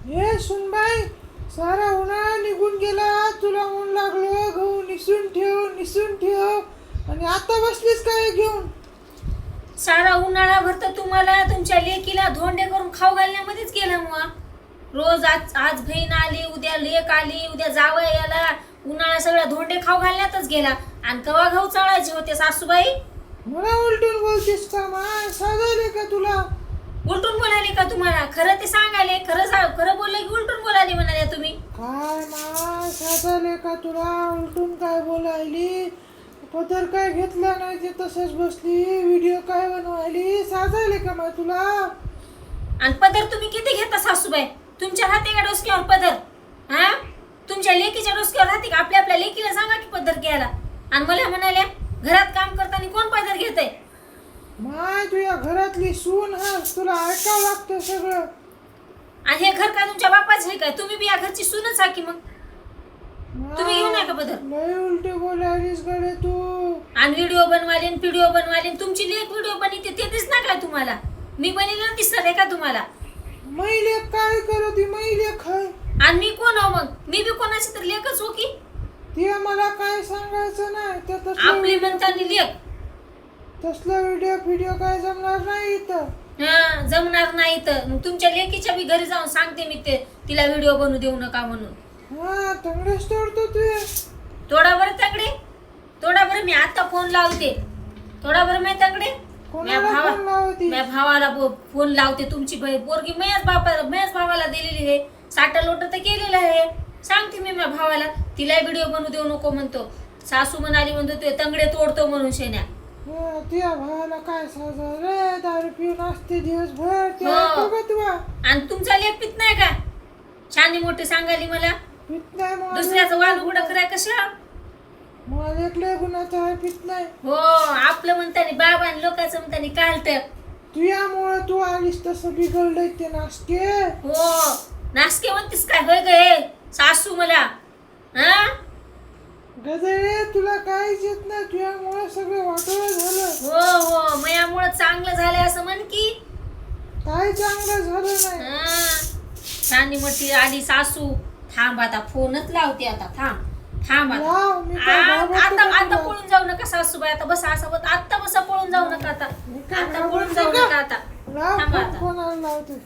हे सुनबाई, सारा उन्हाळा निघून गेला, तुला ऊन लागलं, गहू निसून ठेव आणि आता बसलीस काय घेऊन? सारा उन्हाळाभर तर तुम्हाला तुमच्या लेकीला धोंडे करून खाऊ घालण्यामध्येच गेला मग. रोज आज बहीण आली, उद्या लेक आली, उद्या जावई याला, उन्हाळा सगळा धोंडे खाऊ घालण्यातच गेला. आणि कवा गहू चळायचे होते सासूबाई? मला उलटून बोलतीस का? माय साधायले का तुला? उलटून बोलाली का तुम्हाला? खरं ते सांगाले, खरं बोलले की उलटून बोलाली म्हणाले तुम्ही? काय माय साधायले का तुला? उलटून काय बोलायली? पदर काय घेतला नाही ते तसंच बसली, व्हिडिओ काय बनवायली? साधायले का माय तुला? आणि पदर तुम्ही किती घेता सासूबाई? तुमच्या राहते का डोसक्यावर पदर? हा, तुमच्या लेकीच्या डोसक्यावर राहते का? आपल्या लेकीला सांगा की पदर घ्यायला. आणि मला म्हणाल्या घरात काम करताना कोण पदर घेतय? माय तुझ्या घरातली सून हा, तुला ऐकावं लागतं सगळं. आणि हे घर काय तुमच्या बापाचं आहे काय? तुम्ही बी या घरची सूनच आहे की मग. तुम्ही घेऊन आहे का पदर? लय उलटे बोलायलीस गडे तू. आणि व्हिडिओ बनवाले, तुमची लेक व्हिडिओ बनवते ते दिसणार काय तुम्हाला? मी बनवलं दिसणार आहे का तुम्हाला? मैले काय करत? मैले खाय. आणि मी कोण हो मग? मी बी कोणाची तर लेकच हो की? ते मला काय सांगायचं नाही. ते आपली म्हणताना लेक. तसला व्हिडिओ काय जमणार नाही इथं. हा, जमणार नाही तर मग तुमच्या लेकीच्या बी घरी जाऊन सांगते मी तिला व्हिडिओ बनवू देऊ नका म्हणून. हा, तंगडेच तोडतो तू. थोडा बरं तंगडे, थोडा बरं मी आता फोन लावते. थोडा बरं मी तंगडे, माझ्या भावाला फोन लावते. तुमची पोरगी मयाच भावाला दिलेली आहे, साठा लोट तर केलेलं आहे. सांगते मी माझ्या भावाला, तिला व्हिडिओ बनवू देऊ नको म्हणतो. सासू म्हणाली म्हणतो ते तंगडे तोडतो म्हणून शेण्या. तुझ्या भावाला काय साजा रे? दारू पिऊन असते दिवसभर. ते ऐकतो का तुला? आणि तुमचा लेख पित नाही का? छान मोठे सांगाली मला. पित नाही. दुसऱ्याचं वाल उघडं कराय कशा? मला एकले गुणाचा आहे, पित नाही. हो, आपलं म्हणतानी बाबा आणि लोकांचं म्हणतानी कालट. तुझ्यामुळे तू आलीस तसं बिघडलंय ते नासके. हो, नासके म्हणतेस काय? होय गे सासू मला. हा गजरे, तुला काहीच येत नाही. तुझ्यामुळे सगळं वाटोळं झालं. हो, मयामुळे चांगलं झालंय असं म्हण की. काही चांगलं झालं नाही. छान मोठी आली सासू. थांब आता फोनच लावते. आता थांब आता पळून जाऊ नका सासूबाई. आता बसा असं आता बसा, पळून जाऊ नका. आता पळून जाऊ नका. आता थांबा आता. कोणाला लावते?